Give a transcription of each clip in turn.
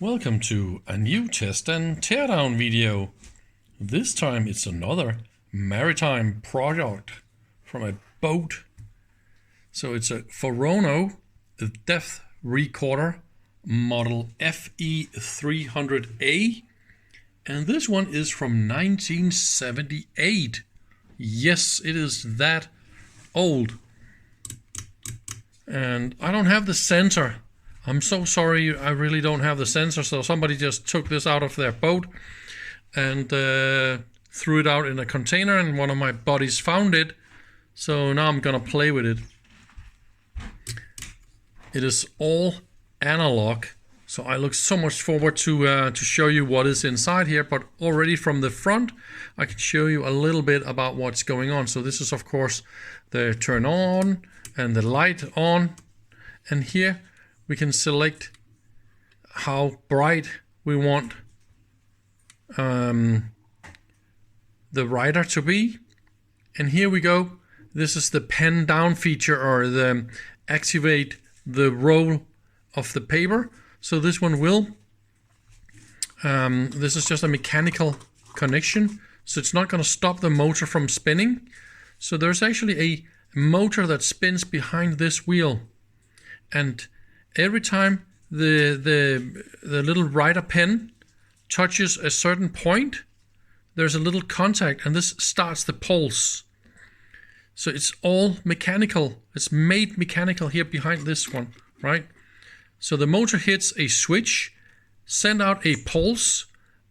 Welcome to a new test and teardown video. This time it's another maritime project from a boat. So it's a Furuno depth recorder model FE300A, and this one is from 1978. Yes, it is that old. And I don't have the sensor. I'm so sorry, I really don't have the sensor, so somebody just took this out of their boat and threw it out in a container, and one of my buddies found it, so now I'm gonna play with it. It is all analog, so I look so much forward to show you what is inside here, but already from the front I can show you a little bit about what's going on. So this is of course the turn on and the light on, and here we can select how bright we want the writer to be. And here we go. This is the pen down feature, or the activate the roll of the paper. So this one will, this is just a mechanical connection. So it's not going to stop the motor from spinning. So there's actually a motor that spins behind this wheel. And every time the little writer pen touches a certain point, there's a little contact, and this starts the pulse. So it's all mechanical. It's made mechanical here behind this one, right? So the motor hits a switch, send out a pulse,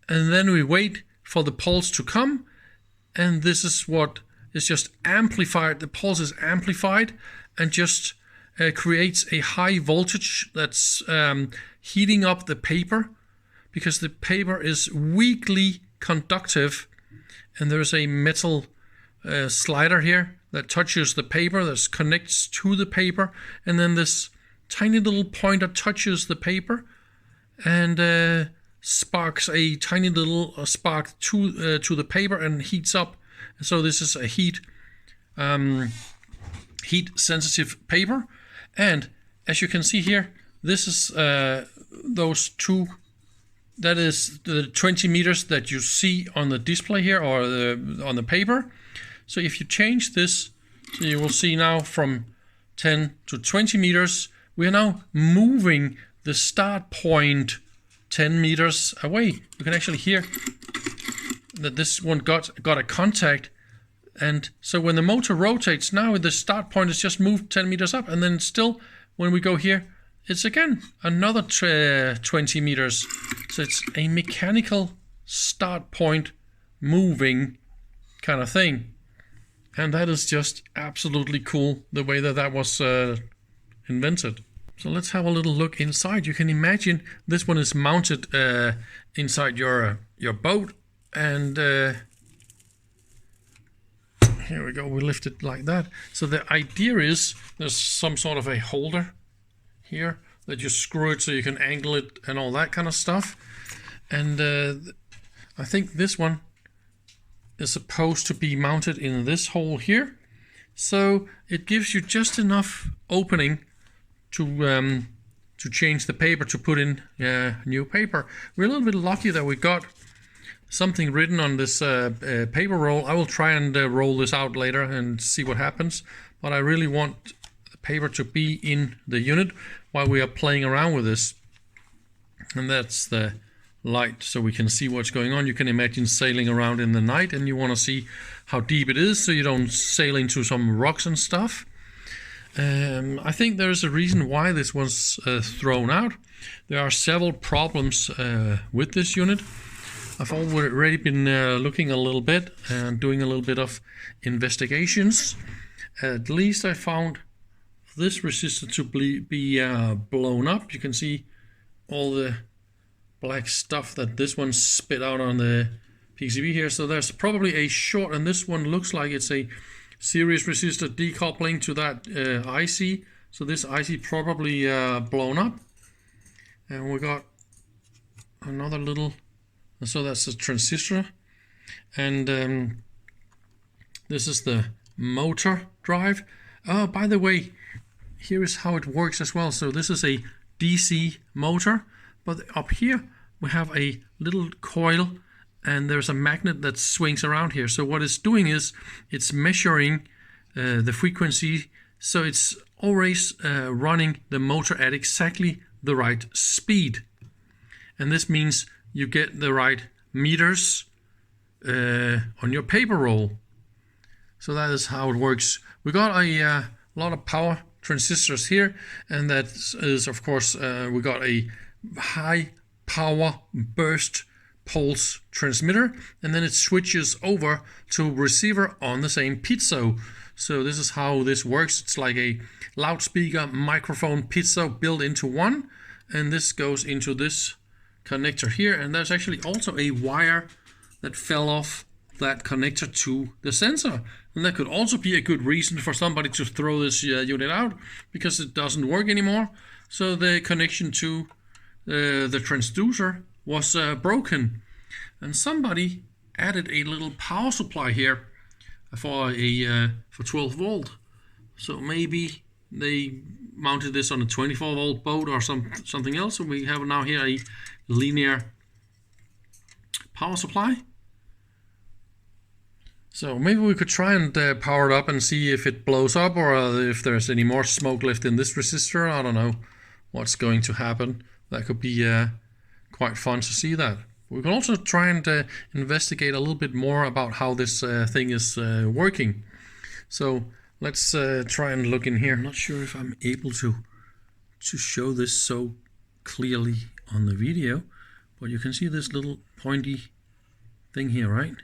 and then we wait for the pulse to come, and this is what is just amplified. The pulse is amplified and just creates a high voltage that's heating up the paper, because the paper is weakly conductive, and there's a metal slider here that touches the paper, that connects to the paper, and then this tiny little pointer touches the paper and sparks a tiny little spark to the paper and heats up. So this is a heat sensitive paper. And as you can see here, this is those two, that is the 20 meters that you see on the display here, or on the paper. So if you change this, so you will see now from 10 to 20 meters, we are now moving the start point 10 meters away. You can actually hear that this one got a contact. And so when the motor rotates, now the start point is just moved 10 meters up, and then still when we go here, it's again another 20 meters. So it's a mechanical start point moving kind of thing. And that is just absolutely cool, the way that was invented. So let's have a little look inside. You can imagine this one is mounted inside your boat, and here we go, we lift it like that. So the idea is there's some sort of a holder here that you screw it so you can angle it and all that kind of stuff. And I think this one is supposed to be mounted in this hole here. So it gives you just enough opening to change the paper, to put in new paper. We're a little bit lucky that we got something written on this paper roll. I will try and roll this out later and see what happens, but I really want the paper to be in the unit while we are playing around with this. And that's the light, so we can see what's going on. You can imagine sailing around in the night, and you want to see how deep it is so you don't sail into some rocks and stuff. I think there's a reason why this was thrown out. There are several problems with this unit. I've already been looking a little bit and doing a little bit of investigations. At least I found this resistor to be blown up. You can see all the black stuff that this one spit out on the PCB here. So there's probably a short, and this one looks like it's a series resistor decoupling to that IC. So this IC probably blown up. And we got another little, so that's a transistor, and this is the motor drive. Oh, by the way, here is how it works as well. So this is a DC motor But up here we have a little coil, and there's a magnet that swings around here. So what it's doing is it's measuring the frequency, so it's always running the motor at exactly the right speed. And this means you get the right meters on your paper roll. So that is how it works. We got a lot of power transistors here, and that is of course we got a high power burst pulse transmitter, and then it switches over to receiver on the same piezo. So this is how this works. It's like a loudspeaker microphone piezo built into one, and this goes into this connector here, and there's actually also a wire that fell off that connector to the sensor, and that could also be a good reason for somebody to throw this unit out, because it doesn't work anymore. So the connection to the transducer was broken, and somebody added a little power supply here for 12 volt. So maybe they mounted this on a 24 volt board or something else, and we have now here a linear power supply. So maybe we could try and power it up and see if it blows up, or if there's any more smoke left in this resistor. I don't know what's going to happen. That could be quite fun to see that. We can also try and investigate a little bit more about how this thing is working. So let's try and look in here. I'm not sure if I'm able to show this so clearly on the video, but you can see this little pointy thing here, right?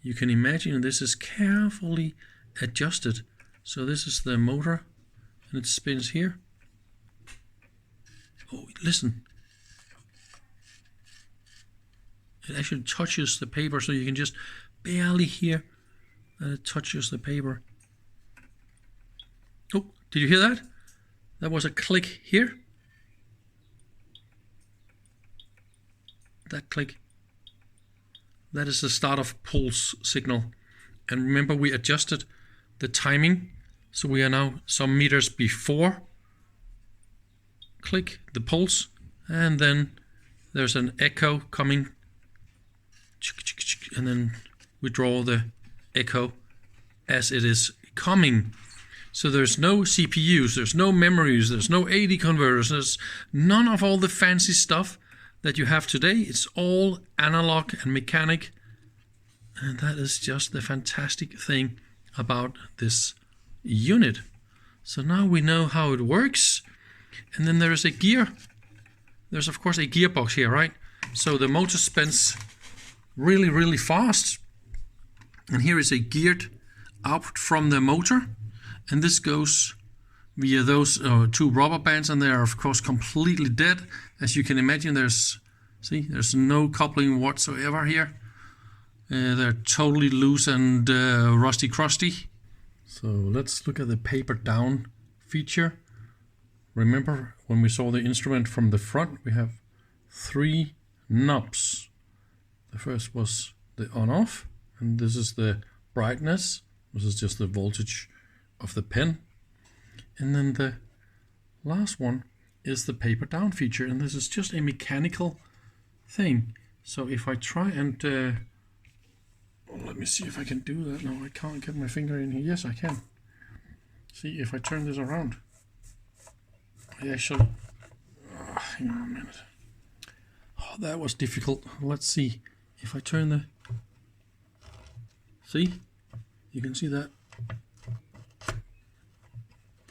You can imagine this is carefully adjusted. So this is the motor, and it spins here. Oh, listen. It actually touches the paper, so you can just barely hear that it touches the paper. Oh, did you hear that? That was a click here. That click. That is the start of pulse signal. And remember, we adjusted the timing, so we are now some meters before click the pulse, and then there's an echo coming, and then we draw the echo as it is coming. So there's no CPUs, there's no memories, there's no AD converters, there's none of all the fancy stuff that you have today. It's all analog and mechanic, and that is just the fantastic thing about this unit. So now we know how it works, and then there is a gear. There's of course a gearbox here, right? So the motor spins really, really fast, and here is a geared output from the motor, and this goes via those two rubber bands, and they are of course completely dead. As you can imagine, there's no coupling whatsoever here. They're totally loose and rusty crusty. So let's look at the paper down feature. Remember when we saw the instrument from the front, we have 3 knobs. The first was the on-off, and this is the brightness. This is just the voltage of the pen. And then the last one is the paper down feature, and this is just a mechanical thing. So if I try and let me see if I can do that. No, I can't get my finger in here. Yes, I can. See, if I turn this around, I actually hang on a minute. Oh, that was difficult. Let's see if I turn the, see, you can see that. You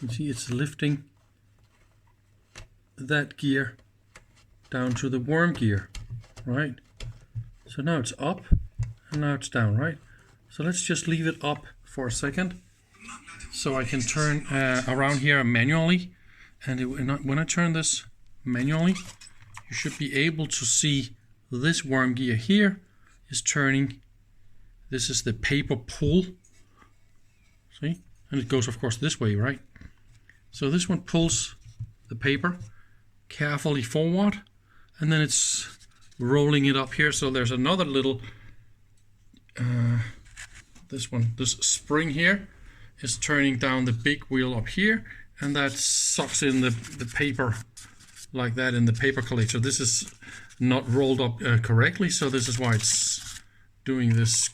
can see it's lifting that gear down to the worm gear, right? So now it's up and now it's down, right? So let's just leave it up for a second so I can turn around here manually. And when I turn this manually, you should be able to see this worm gear here is turning. This is the paper pull, see? And it goes of course this way, right? So this one pulls the paper carefully forward, and then it's rolling it up here. So there's another little this spring here is turning down the big wheel up here, and that sucks in the paper like that in the paper collector. This is not rolled up correctly, so this is why it's doing this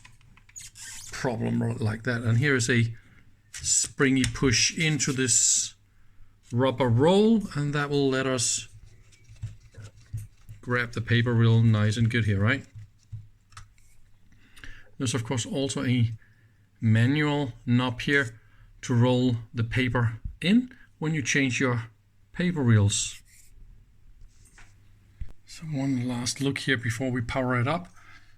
problem like that. And here is a springy push into this rubber roll, and that will let us grab the paper real nice and good here, right? There's of course also a manual knob here to roll the paper in when you change your paper reels. So one last look here before we power it up.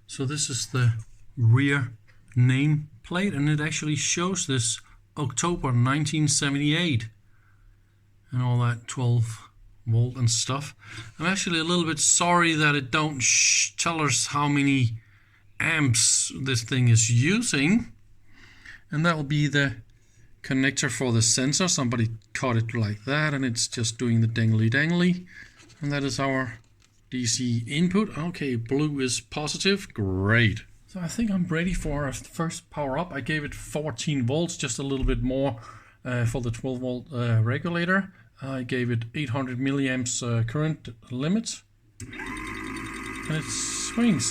So this is the rear name plate, and it actually shows this October 1978 and all that 12 volt and stuff. I'm actually a little bit sorry that it don't tell us how many amps this thing is using, and that will be the connector for the sensor. Somebody cut it like that, and it's just doing the dangly, and that is our DC input. Okay, blue is positive, great. So I think I'm ready for our first power up. I gave it 14 volts, just a little bit more for the 12 volt regulator. I gave it 800 milliamps current limit, and it swings.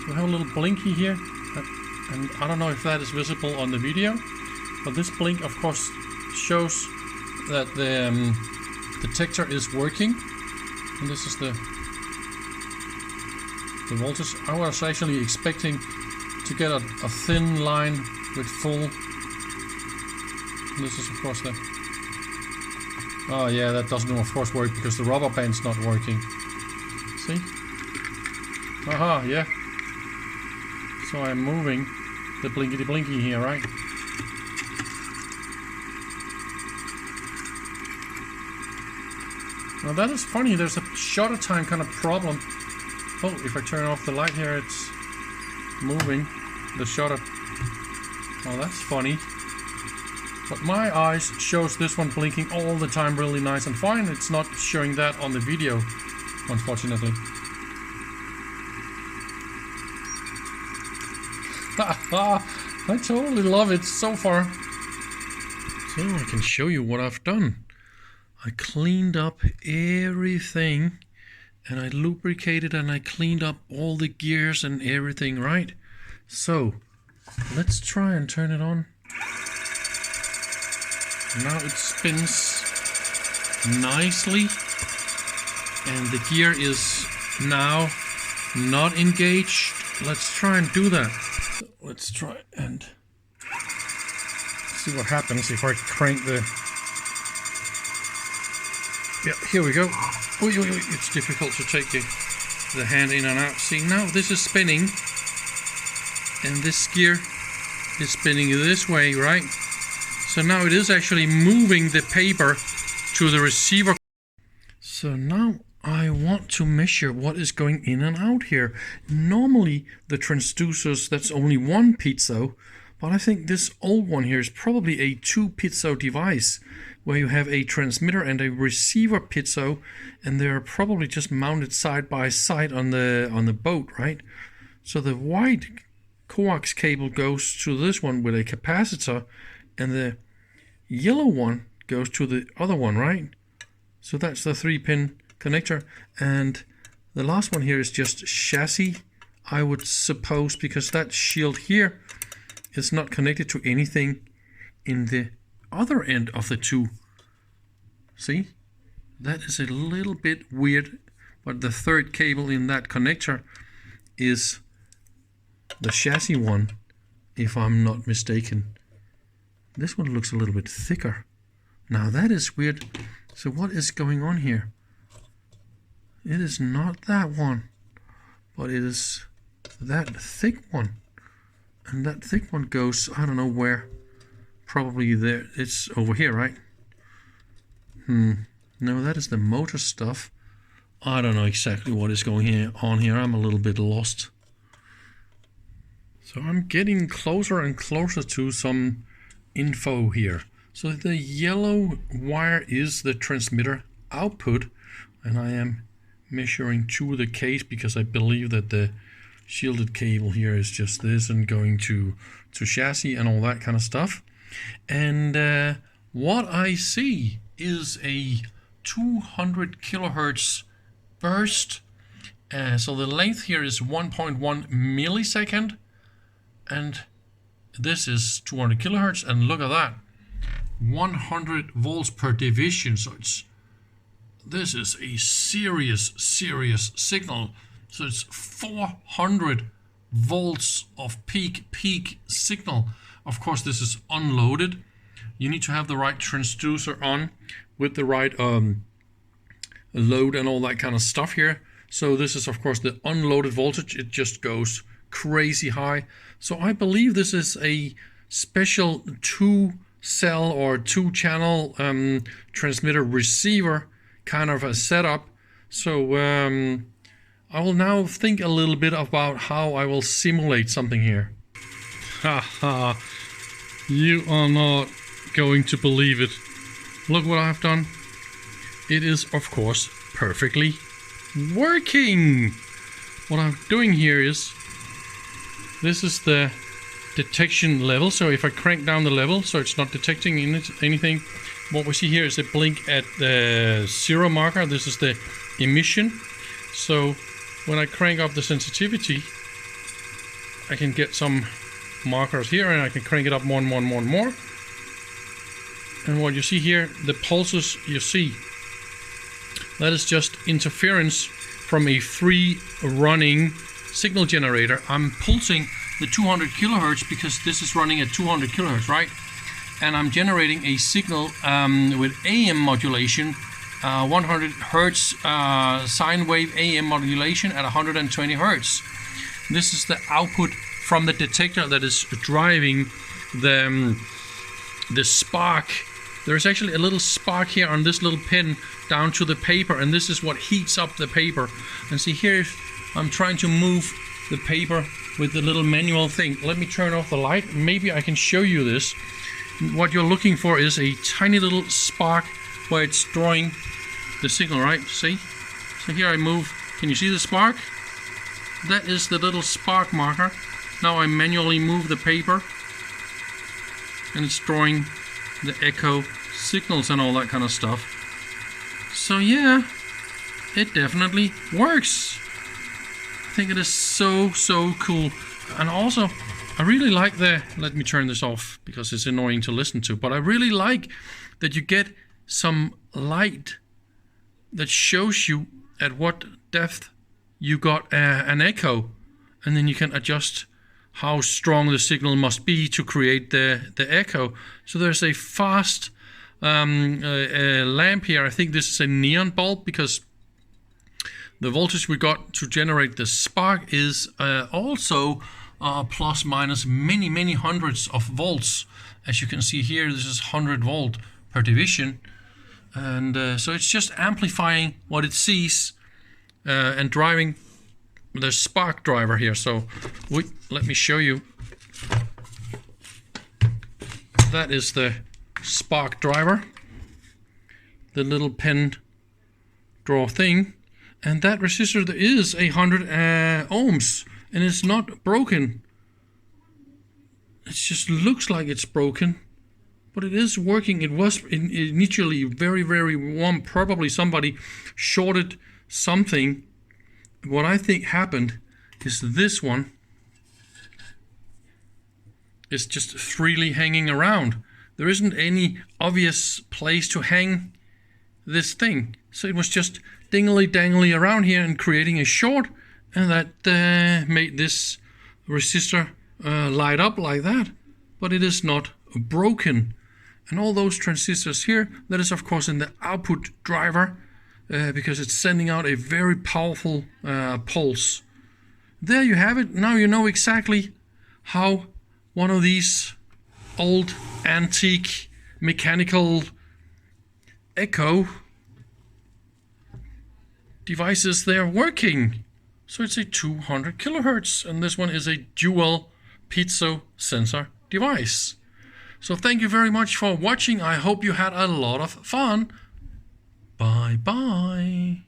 So we have a little blinky here, and I don't know if that is visible on the video, but this blink of course shows that the detector is working, and this is the voltage. I was actually expecting to get a thin line with full, and this is of course the, oh yeah, that doesn't of course work because the rubber band's not working. See? Aha, yeah. So I'm moving the blinkety blinky here, right? Now that is funny, there's a shutter time kind of problem. Oh, if I turn off the light here, it's moving the shutter. Oh, that's funny. But my eyes shows this one blinking all the time really nice and fine. It's not showing that on the video, unfortunately. I totally love it so far. So I can show you what I've done. I cleaned up everything, and I lubricated and I cleaned up all the gears and everything, right? So let's try and turn it on. Now it spins nicely, and the gear is now not engaged. Let's try and do that. So let's try and see what happens if I crank the... Yeah, here we go. Oy, oy, oy. It's difficult to take the hand in and out. See, now this is spinning, and this gear is spinning this way, right? So now it is actually moving the paper to the receiver. So now I want to measure what is going in and out here. Normally the transducers, that's only one piezo, but I think this old one here is probably a 2 piezo device, where you have a transmitter and a receiver piezo, and they're probably just mounted side by side on the boat, right? So the white coax cable goes to this one with a capacitor, and the yellow one goes to the other one, right? So that's the 3-pin connector, and the last one here is just chassis, I would suppose, because that shield here is not connected to anything in the other end of the two. See, that is a little bit weird, but the third cable in that connector is the chassis one, if I'm not mistaken. This one looks a little bit thicker. Now that is weird. So what is going on here? It is not that one, but it is that thick one. And that thick one goes, I don't know where, probably there. It's over here, right? No, that is the motor stuff. I don't know exactly what is going on here. I'm a little bit lost. So I'm getting closer and closer to some info here. So the yellow wire is the transmitter output, and I am measuring to the case because I believe that the shielded cable here is just this and going to chassis and all that kind of stuff. And what I see is a 200 kilohertz burst. So the length here is 1.1 millisecond, and this is 200 kilohertz, and look at that, 100 volts per division. So this is a serious signal. So it's 400 volts of peak signal. Of course, this is unloaded. You need to have the right transducer on with the right load and all that kind of stuff here. So this is of course the unloaded voltage. It just goes crazy high. So I believe this is a special 2-cell or 2-channel transmitter receiver kind of a setup. So I will now think a little bit about how I will simulate something here. Haha, you are not going to believe it. Look what I've done. It is of course perfectly working. What I'm doing here is, this is the detection level. So if I crank down the level so it's not detecting anything, what we see here is a blink at the 0 marker. This is the emission. So when I crank up the sensitivity, I can get some markers here, and I can crank it up more and more and more and more. And what you see here, the pulses you see, that is just interference from a free running signal generator. I'm pulsing the 200 kilohertz because this is running at 200 kilohertz, right? And I'm generating a signal with AM modulation, 100 hertz sine wave AM modulation at 120 hertz. This is the output from the detector that is driving the spark. There's actually a little spark here on this little pin down to the paper, and this is what heats up the paper. And see here, I'm trying to move the paper with the little manual thing. Let me turn off the light. Maybe I can show you this. What you're looking for is a tiny little spark where it's drawing the signal, right? See? So here I move. Can you see the spark? That is the little spark marker. Now I manually move the paper, and it's drawing the echo signals and all that kind of stuff. So yeah, it definitely works. I think it is so cool. And also, I really like let me turn this off because it's annoying to listen to, but I really like that you get some light that shows you at what depth you got an echo, and then you can adjust how strong the signal must be to create the echo. So there's a fast lamp here. I think this is a neon bulb because the voltage we got to generate the spark is also plus minus many hundreds of volts. As you can see here, this is 100 volt per division, and so it's just amplifying what it sees and driving the spark driver here. So let me show you. That is the spark driver, the little pen draw thing, and that resistor there is 100 ohms, and it's not broken. It just looks like it's broken, but it is working. It was initially very warm. Probably somebody shorted something. What I think happened is this one is just freely hanging around. There isn't any obvious place to hang this thing. So it was just dingly-dangly around here and creating a short, and that made this resistor light up like that. But it is not broken. And all those transistors here, that is of course in the output driver, because it's sending out a very powerful pulse. There you have it. Now you know exactly how one of these old antique mechanical echo devices, they're working. So it's a 200 kilohertz, and this one is a dual piezo sensor device. So thank you very much for watching. I hope you had a lot of fun. Bye bye.